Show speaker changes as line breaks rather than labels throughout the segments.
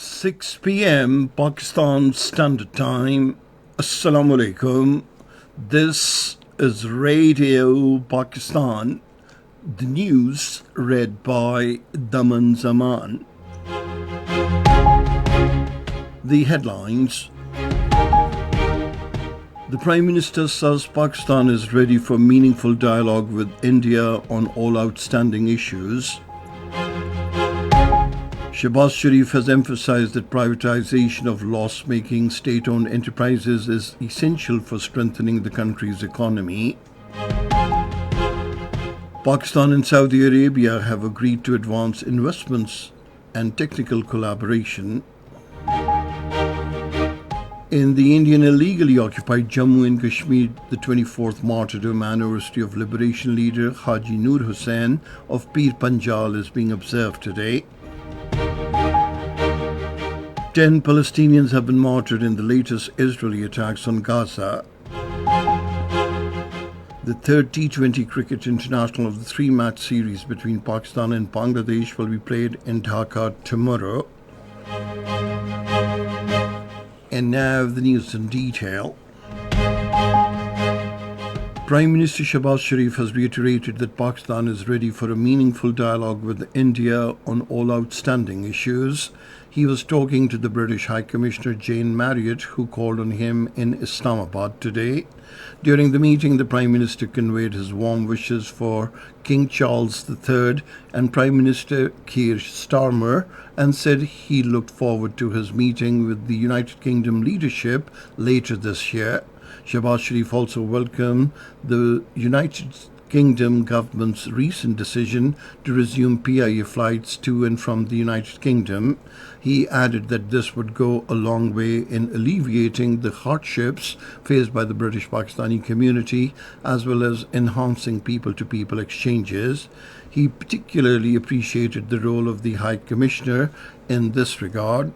6 p.m. Pakistan Standard Time. Assalamu alaikum. This is Radio Pakistan. The news read by Daman Zaman. The headlines. The Prime Minister says Pakistan is ready for meaningful dialogue with India on all outstanding issues. Shehbaz Sharif has emphasized that privatization of loss-making state-owned enterprises is essential for strengthening the country's economy. Pakistan and Saudi Arabia have agreed to advance investments and technical collaboration. In the Indian illegally occupied Jammu and Kashmir, the 24th martyrdom anniversary of liberation leader Haji Noor Hussain of Pir Panjal is being observed today. 10 Palestinians have been martyred in the latest Israeli attacks on Gaza. The third T20 Cricket International of the three-match series between Pakistan and Bangladesh will be played in Dhaka tomorrow. And now the news in detail. Prime Minister Shehbaz Sharif has reiterated that Pakistan is ready for a meaningful dialogue with India on all outstanding issues. He was talking to the British High Commissioner Jane Marriott, who called on him in Islamabad today. During the meeting, the Prime Minister conveyed his warm wishes for King Charles III and Prime Minister Keir Starmer and said he looked forward to his meeting with the United Kingdom leadership later this year. Shehbaz Sharif also welcomed the United Kingdom government's recent decision to resume PIA flights to and from the United Kingdom. He added that this would go a long way in alleviating the hardships faced by the British Pakistani community as well as enhancing people-to-people exchanges. He particularly appreciated the role of the High Commissioner in this regard.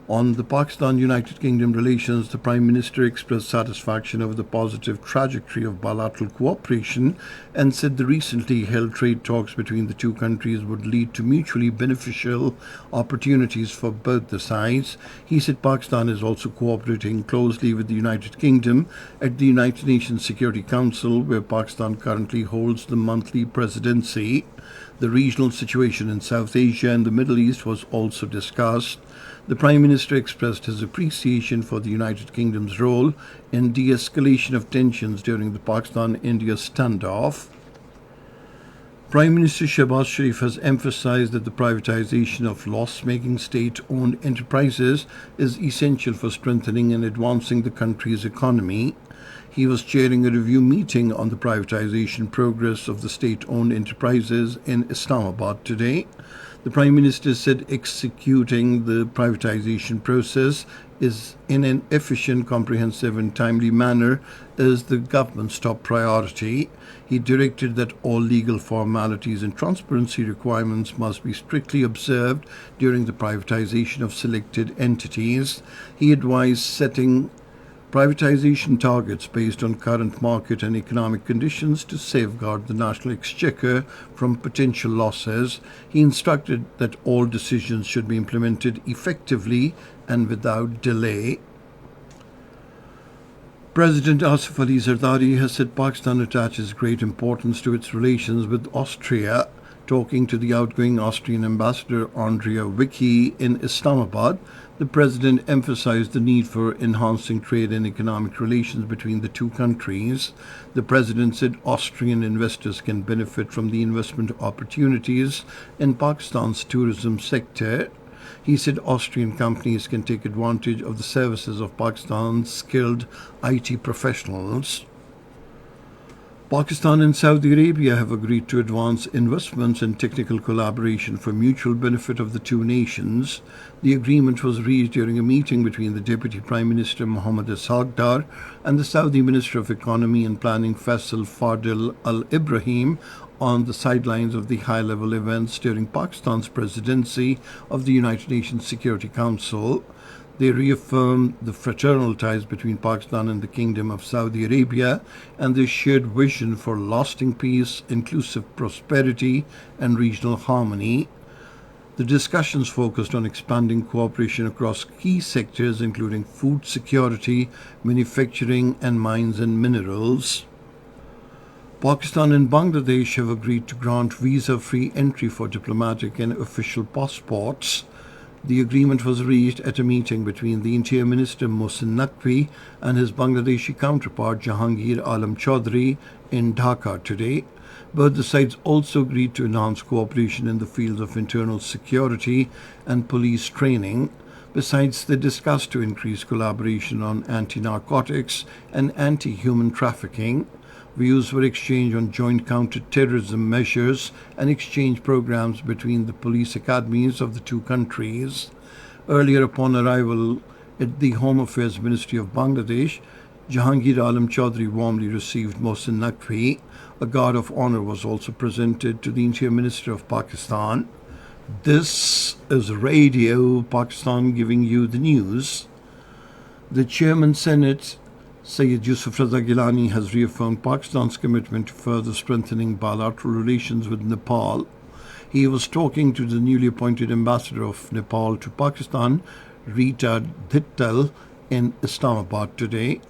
On the Pakistan-United Kingdom relations, the Prime Minister expressed satisfaction over the positive trajectory of bilateral cooperation and said the recently held trade talks between the two countries would lead to mutually beneficial opportunities for both the sides. He said Pakistan is also cooperating closely with the United Kingdom at the United Nations Security Council, where Pakistan currently holds the monthly presidency. The regional situation in South Asia and the Middle East was also discussed. The Prime Minister expressed his appreciation for the United Kingdom's role in de-escalation of tensions during the Pakistan-India standoff. Prime Minister Shehbaz Sharif has emphasized that the privatization of loss-making state-owned enterprises is essential for strengthening and advancing the country's economy. He was chairing a review meeting on the privatization progress of the state-owned enterprises in Islamabad today. The Prime Minister said executing the privatization process is in an efficient, comprehensive and timely manner is the government's top priority. He directed that all legal formalities and transparency requirements must be strictly observed during the privatization of selected entities. He advised setting privatization targets based on current market and economic conditions to safeguard the national exchequer from potential losses. He instructed that all decisions should be implemented effectively and without delay. President Asif Ali Zardari has said Pakistan attaches great importance to its relations with Austria. Talking to the outgoing Austrian ambassador Andrea Vicky in Islamabad, the president emphasized the need for enhancing trade and economic relations between the two countries. The president said Austrian investors can benefit from the investment opportunities in Pakistan's tourism sector. He said Austrian companies can take advantage of the services of Pakistan's skilled IT professionals. Pakistan and Saudi Arabia have agreed to advance investments and technical collaboration for mutual benefit of the two nations. The agreement was reached during a meeting between the Deputy Prime Minister Mohammad Ishaq and the Saudi Minister of Economy and Planning Faisal Fadil Al-Ibrahim on the sidelines of the high-level events during Pakistan's presidency of the United Nations Security Council. They reaffirmed the fraternal ties between Pakistan and the Kingdom of Saudi Arabia and their shared vision for lasting peace, inclusive prosperity, and regional harmony. The discussions focused on expanding cooperation across key sectors including food security, manufacturing, and mines and minerals. Pakistan and Bangladesh have agreed to grant visa-free entry for diplomatic and official passports. The agreement was reached at a meeting between the Interior Minister Mohsin Naqvi and his Bangladeshi counterpart Jahangir Alam Chaudhry in Dhaka today. Both the sides also agreed to enhance cooperation in the fields of internal security and police training. Besides, they discussed to increase collaboration on anti-narcotics and anti-human trafficking. Views were exchanged on joint counter-terrorism measures and exchange programs between the police academies of the two countries. Earlier, upon arrival at the Home Affairs Ministry of Bangladesh, Jahangir Alam Chaudhry warmly received Mohsin Naqvi. A guard of honor was also presented to the Interior Minister of Pakistan. This is Radio Pakistan giving you the news. The Chairman Senate Syed Yusuf Raza Gilani has reaffirmed Pakistan's commitment to further strengthening bilateral relations with Nepal. He was talking to the newly appointed ambassador of Nepal to Pakistan, Rita Dhittal, in Islamabad today.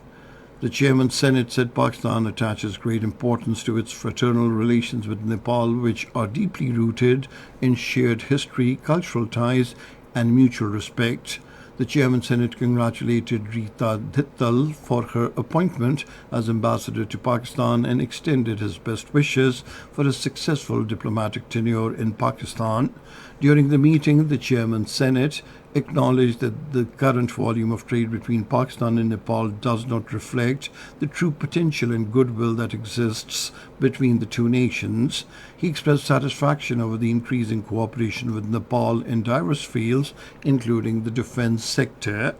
The Chairman's Senate said Pakistan attaches great importance to its fraternal relations with Nepal, which are deeply rooted in shared history, cultural ties, and mutual respect. The Chairman's Senate congratulated Rita Dhittal for her appointment as ambassador to Pakistan and extended his best wishes for a successful diplomatic tenure in Pakistan. During the meeting, the Chairman's Senate acknowledged that the current volume of trade between Pakistan and Nepal does not reflect the true potential and goodwill that exists between the two nations. He expressed satisfaction over the increasing cooperation with Nepal in diverse fields, including the defense sector.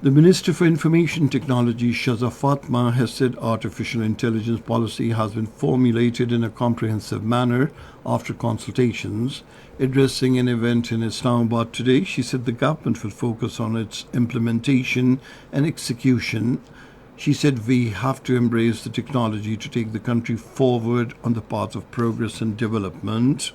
The Minister for Information Technology, Shahza Fatma, has said artificial intelligence policy has been formulated in a comprehensive manner after consultations. Addressing an event in Islamabad today, she said the government will focus on its implementation and execution. She said we have to embrace the technology to take the country forward on the path of progress and development.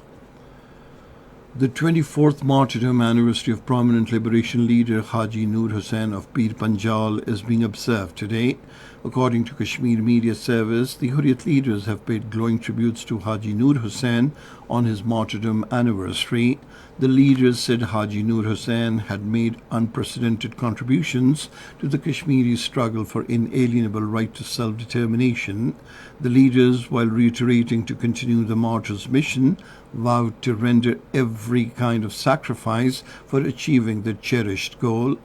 The 24th martyrdom anniversary of prominent liberation leader Haji Noor Hussain of Pir Panjal is being observed today. According to Kashmir Media Service, the Hurriyat leaders have paid glowing tributes to Haji Noor Hussain on his martyrdom anniversary. The leaders said Haji Noor Hussain had made unprecedented contributions to the Kashmiri struggle for inalienable right to self-determination. The leaders, while reiterating to continue the martyr's mission, vowed to render every kind of sacrifice for achieving their cherished goal.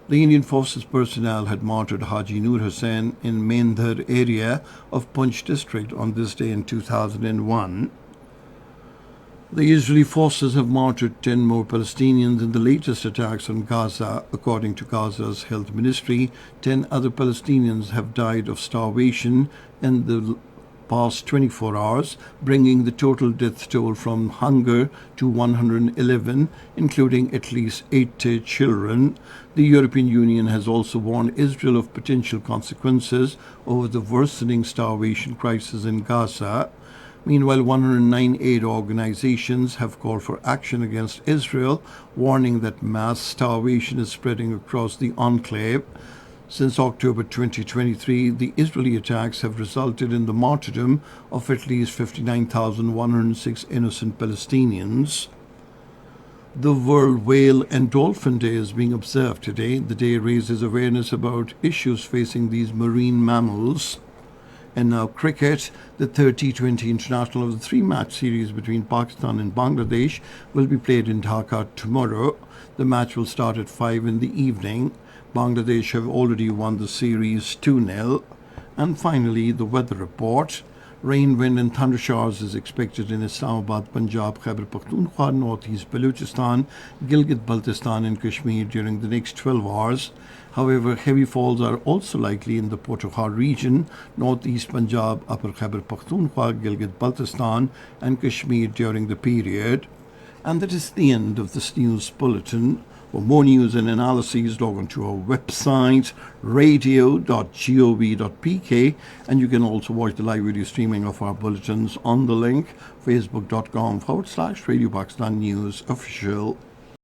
The Indian Forces personnel had martyred Haji Noor Hussain in Mendhar area of Punch district on this day in 2001. The Israeli forces have martyred 10 more Palestinians in the latest attacks on Gaza. According to Gaza's health ministry, 10 other Palestinians have died of starvation in the past 24 hours, bringing the total death toll from hunger to 111, including at least 8 children. The European Union has also warned Israel of potential consequences over the worsening starvation crisis in Gaza. Meanwhile, 109 aid organizations have called for action against Israel, warning that mass starvation is spreading across the enclave. Since October 2023, the Israeli attacks have resulted in the martyrdom of at least 59,106 innocent Palestinians. The World Whale and Dolphin Day is being observed today. The day raises awareness about issues facing these marine mammals. And now cricket. The third T20 international of the three-match series between Pakistan and Bangladesh will be played in Dhaka tomorrow. The match will start at 5 in the evening. Bangladesh have already won the series 2-0. And finally, the weather report. Rain, wind and thunder showers is expected in Islamabad, Punjab, Khyber Pakhtunkhwa, northeast Balochistan, Gilgit-Baltistan and Kashmir during the next 12 hours. However, heavy falls are also likely in the Potokar region, northeast Punjab, upper Khyber Pakhtunkhwa, Gilgit-Baltistan and Kashmir during the period. And that is the end of this news bulletin. For more news and analyses, log on to our website, radio.gov.pk, and you can also watch the live video streaming of our bulletins on the link, facebook.com/Radio Pakistan News Official